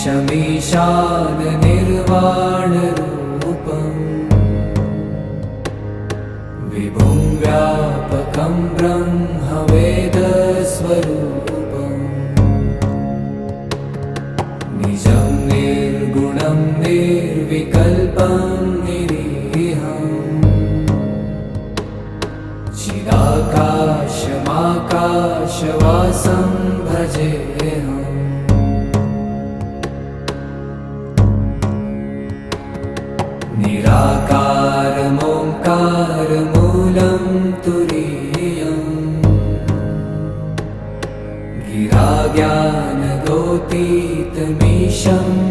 ईशमीशान निर्वाणरूपम् विभुं व्यापकं ब्रह्मवेदस्वरूपम् निजं निर्गुणं निर्विकल्पं निरीहम् चिदाकाशमाकाशवासं भजेऽहम् निराकारमोङ्कारमूलं तुरीयम् गिराज्ञानगोतीतमीशम्